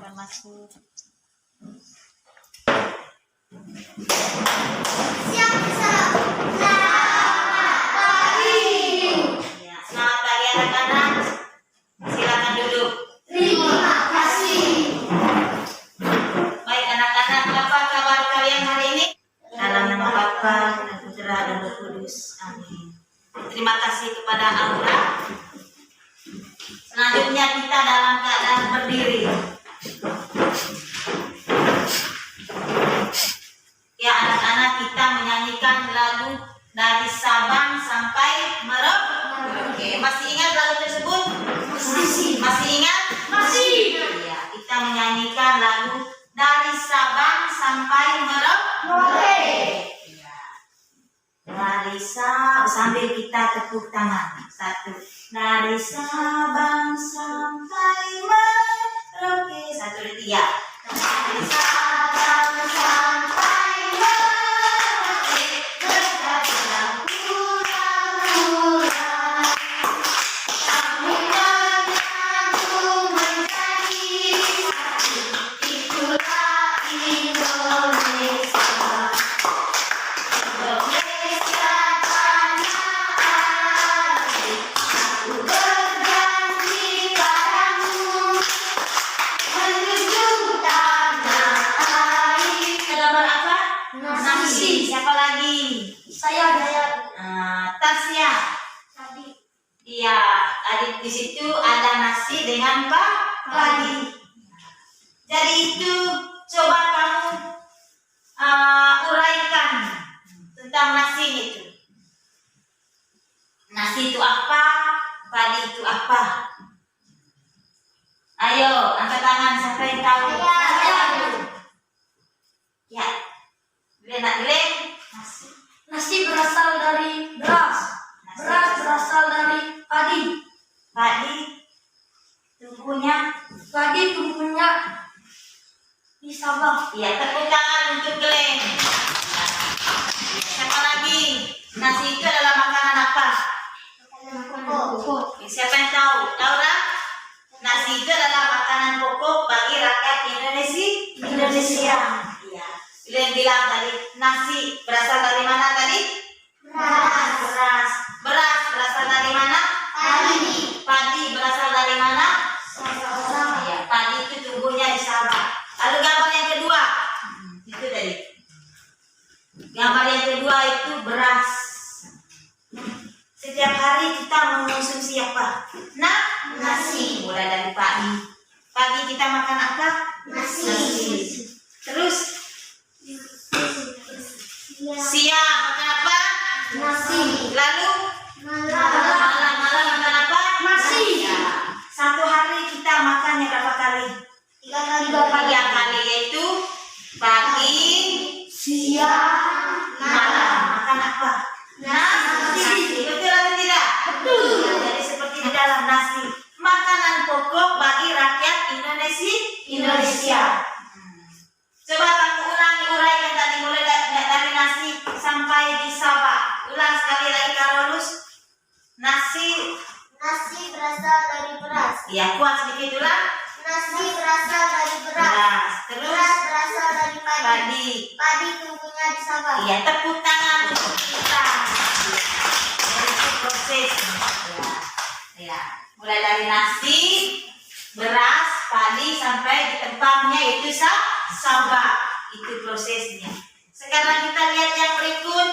silakan masuk. Ya, selamat pagi anak-anak. Silakan duduk. Terima kasih. Baik anak-anak, apa kabar kalian hari ini? Dalam nama Bapa dan Putra dan Roh Kudus. Amin. Terima kasih kepada Allah. Selanjutnya kita dalam keadaan berdiri. Ya anak-anak, kita menyanyikan lagu dari Sabang sampai Merauke. Masih ingat lagu tersebut? Masih ingat? Masih. Ya, kita menyanyikan lagu dari Sabang sampai Merauke. Ya. Dari sambil kita tepuk tangan. 1. Dari Sabang sampai Merauke. 1, 2, 3. Dari Sabang sampai Merauke. Berkatlah pulang-pulang. Kami menyatu menjadi satu. Itulah Indonesia. Indonesia tanah air. Aku berjanji padamu menjunjung tanah air. Gambar apa? Nasi. Siapa lagi? Saya Tasya. tadi. Iya, adik di situ ada nasi dengan padi. Jadi itu coba kamu uraikan tentang nasi itu. Nasi itu apa? Padi itu apa? Ayo, angkat tangan siapa yang tahu? Saya. Ya. Glen. Nasi. Nasi berasal dari beras. Beras berasal dari padi. Padi tumbuhnya. Padi tumbuhnya di Sabang. Iya, tepuk tangan untuk Glen. Siapa lagi? Nasi itu adalah makanan apa? Siapa yang tahu? Laura? Nasi itu adalah makanan pokok bagi rakyat Indonesia. Iya. Glen bilang tadi, nasi berasal dari mana tadi? Beras. Beras berasal dari mana? Padi berasal dari mana? Iya, padi itu tumbuhnya di Sabang. Lalu gambar yang kedua. Itu tadi. Gambar yang kedua itu beras. Setiap hari kita mengonsumsi apa? Nasi. Mulai dari pagi. Pagi kita makan apa? Nasi. Terus siang makan apa? Nasi. Lalu malam makan apa? Nasi. Ya. Satu hari kita makannya berapa kali? 3 kali, yaitu pagi, Siang. malam. Makan apa? Nasi. Betul atau tidak? Betul. Ya, jadi seperti di dalam nasi, makanan pokok bagi rakyat Indonesia. Coba kamu ulangi uraikan tadi mulai dari nasi sampai di Sabah. Ulang sekali lagi Karolus. Nasi. Nasi berasal dari beras. Ya, kuat sedikit ulang. Nasi berasal dari beras. Beras. Terus Beras berasal dari padi. padi. Padi tumbuhnya di Sabang. Iya, tepuk tangan untuk kita. Jadi itu proses. Ya. Mulai dari nasi, beras, padi sampai di tempatnya itu Sabah. Itu prosesnya. Sekarang kita lihat yang berikut.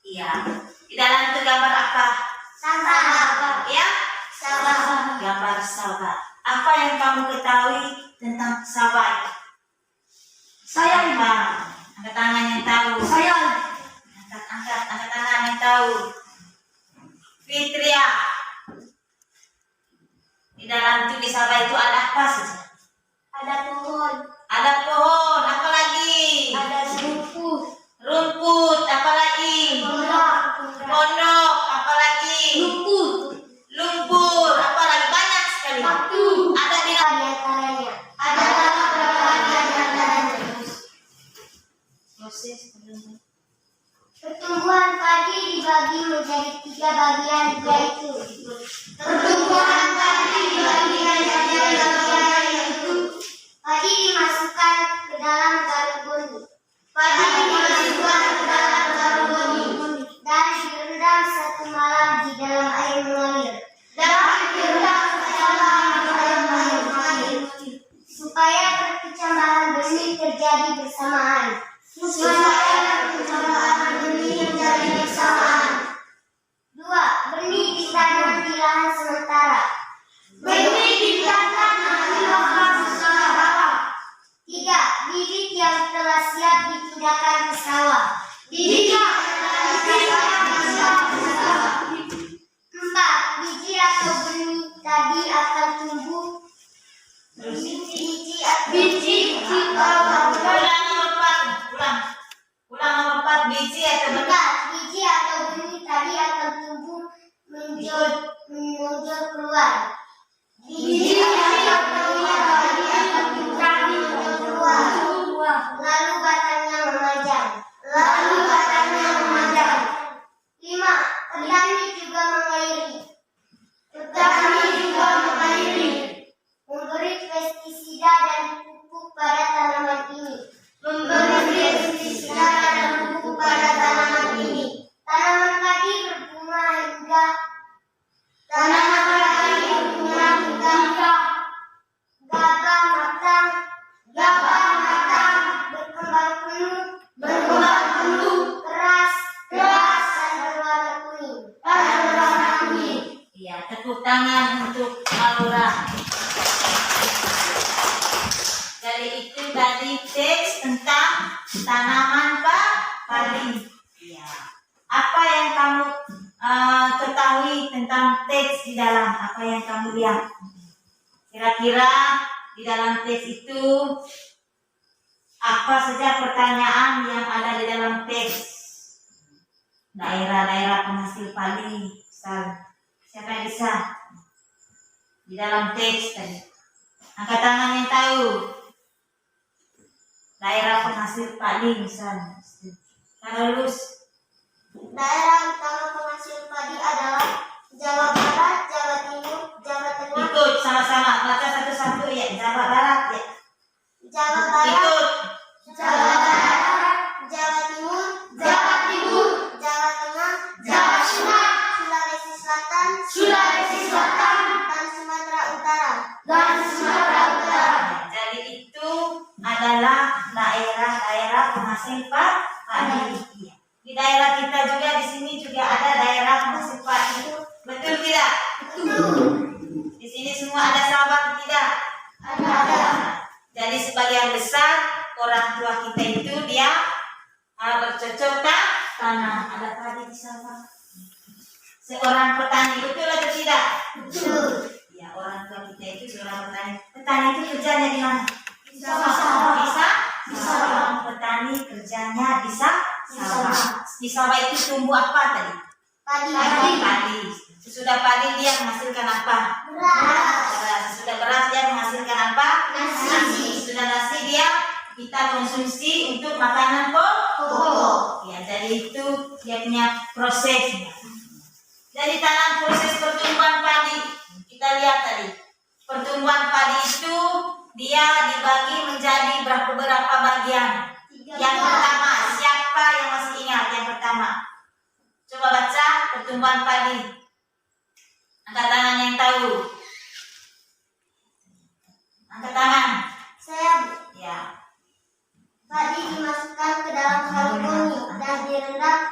Iya. Di dalam itu gambar apa? Sabang. Ya? Sabang. Gambar Sabah. Apa yang kamu ketahui tentang Sabah? Saya. Apa? Angkat tangan yang tahu. Saya. Angkat tangan yang tahu. Fitria. Di dalam tubuh Sabah itu ada apa saja? Ada pohon. Ada pohon, apa lagi? Ada rumput. Rumput, apa lagi? Pondok, apa lagi? Rumput. Lumpur, apa lagi? Banyak sekali. Batu. Ada di dalam Diantaranya. Adalah beberapa diantaranya. proses. Pertumbuhan padi dibagi menjadi 3 bagian, yaitu pertumbuhan padi dibagi menjadi 3 bagian, yaitu lahan sementara. Benih ditanam di lahan sementara. 3. Bibit yang telah siap dipindahkan ke sawah. Bibit yang dipindahkan ke sawah. 4. Biji atau benih tadi akan tumbuh. Biji Ulang nomor 4. Ulang nomor 4. Biji atau benih. 4. Biji atau benih tadi akan tumbuh menonjol keluar. Biji atau benih tadi akan menonjol keluar. Lalu batangnya memanjang. 5. Petani juga mengairi. Memberi pestisida dan pupuk pada tanaman ini. Tanaman padi berbunga hingga gabah matang, berkembang penuh, keras dan berwarna kuning. Iya, tepuk tangan untuk Aura. Jadi itu tadi teks tentang tanaman padi. Iya. Apa yang kamu ketahui tentang teks di dalam? Apa yang kamu lihat? Kira-kira di dalam teks itu apa saja pertanyaan yang ada di dalam teks? Daerah-daerah penghasil padi. Siapa yang bisa? Di dalam teks tadi. Angkat tangan yang tahu. Daerah penghasil padi misalnya. Karolus. Daerah utama penghasil padi adalah Jawa Barat, Jawa Timur, Jawa Tengah. Ikut sama-sama baca satu-satu ya. Jawa Barat ya. Jawa Barat, Ikut. Jawa Barat, Jawa Timur, Jawa Tengah, Sulawesi Selatan, dan Sumatera Utara. Jadi itu adalah daerah-daerah penghasil padi. Di daerah kita juga di sini juga ada daerah penghasil padi. Betul tidak? Di sini semua ada sahabat tidak? Ada. Jadi sebagian besar orang tua kita itu dia bercocok tanam. Ada padi di sana. Seorang petani betul atau tidak? Betul. Ya, orang tua kita itu seorang petani. Petani itu kerjanya di mana? Di sawah. Bisa. Petani kerjanya di sawah. Di sawah itu tumbuh apa tadi? Padi. Sesudah padi dia menghasilkan apa? Beras. Sesudah beras dia menghasilkan apa? Nasi. Sesudah nasi dia kita konsumsi untuk makanan pokok. Ya, jadi itu dia punya prosesnya. Jadi dalam proses pertumbuhan padi kita lihat tadi pertumbuhan padi itu dia dibagi menjadi beberapa bagian. Yang pertama, siapa yang masih ingat yang pertama? Coba baca pertumbuhan padi. Angkat tangan yang tahu. Angkat tangan. Saya Ya. padi dimasukkan ke dalam karung dan direndam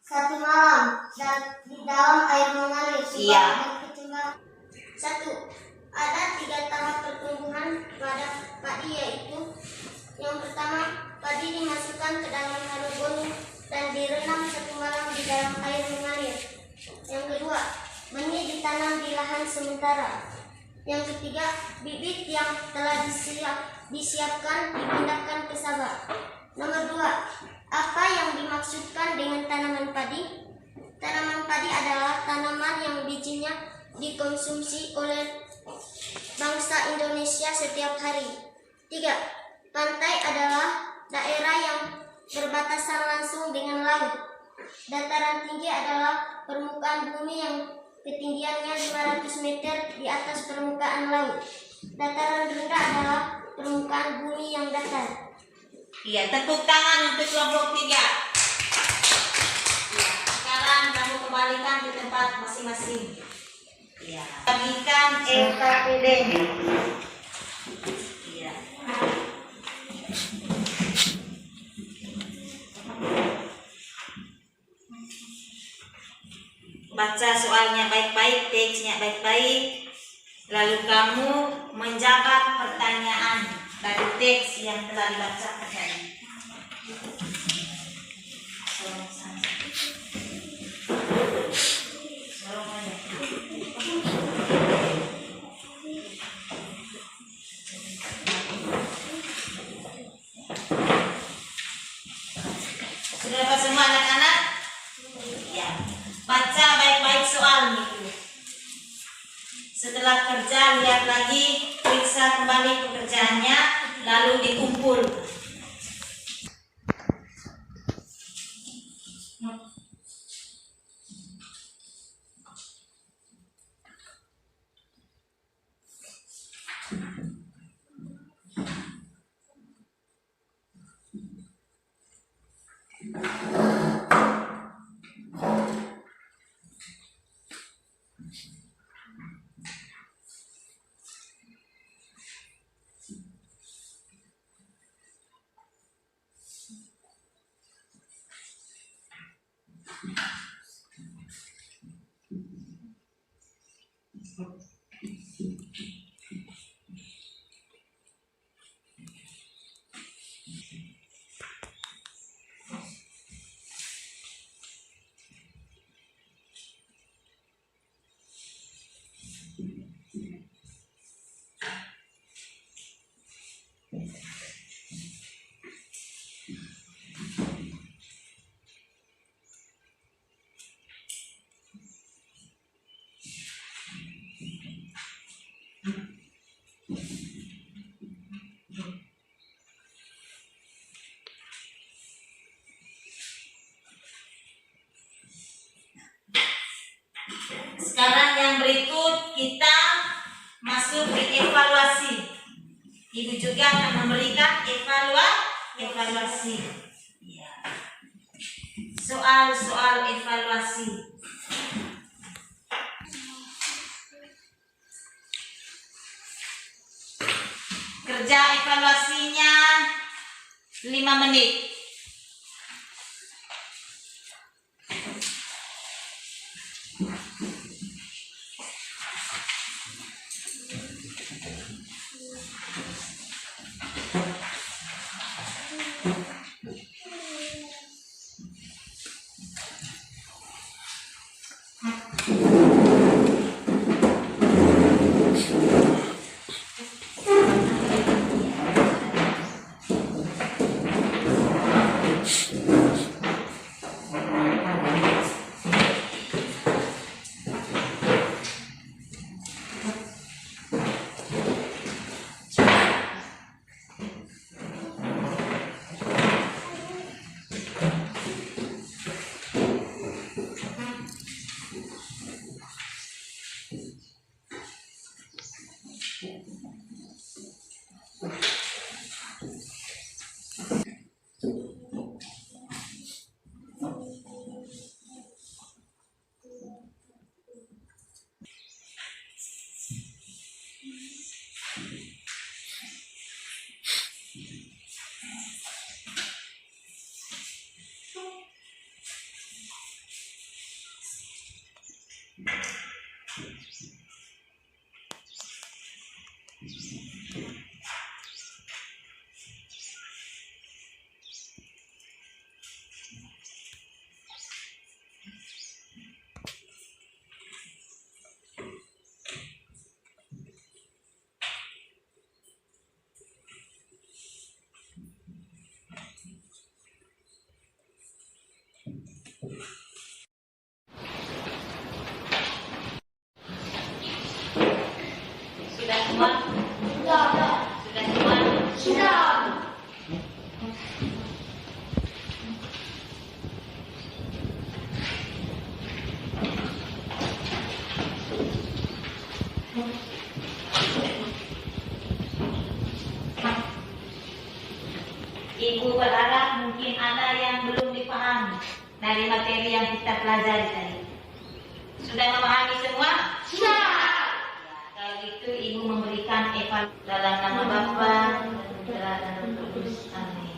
1 malam dan di dalam air mengalir Iya. berkecambah. 1. Ada 3 tahap pertumbuhan pada padi, yaitu yang pertama, padi dimasukkan ke dalam karung benih dan direndam 1 malam di dalam air mengalir. Yang kedua, benih ditanam di lahan sementara. Yang ketiga, bibit yang telah disiapkan dipindahkan ke sawah. Nomor 2, apa yang dimaksudkan dengan tanaman padi? Tanaman padi adalah tanaman yang bijinya dikonsumsi oleh bangsa Indonesia setiap hari. 3. Pantai adalah daerah yang berbatasan langsung dengan laut. Dataran tinggi adalah permukaan bumi yang ketinggiannya 500 meter di atas permukaan laut. Dataran rendah adalah permukaan bumi yang datar. Iya, tepuk tangan untuk kelompok 3. Ya, sekarang kamu kembalikan ke tempat masing-masing. Iya. Bagikan LKPD. Iya. baca soalnya baik-baik, teksnya baik-baik, lalu kamu menjawab pertanyaan dari teks yang telah dibaca tadi. Sudah dapat semua anak-anak? Ya. Baca baik-baik soalnya itu. Setelah kerja, lihat lagi, periksa kembali pekerjaannya, lalu dikumpul. Sekarang yang berikut kita masuk di evaluasi. Ibu juga akan memberikan evaluasi. Ya. Soal-soal evaluasi. Kerja evaluasinya 5 menit. Sudah semua? Sudah semua? Sudah. Ibu berharap mungkin ada yang belum dipahami dari materi yang kita pelajari tadi. Sudah memahami semua? Sudah. Kalau gitu ibu memberikan evaluasi dalam nama Bapa dan Putra dan Roh Kudus. Amin.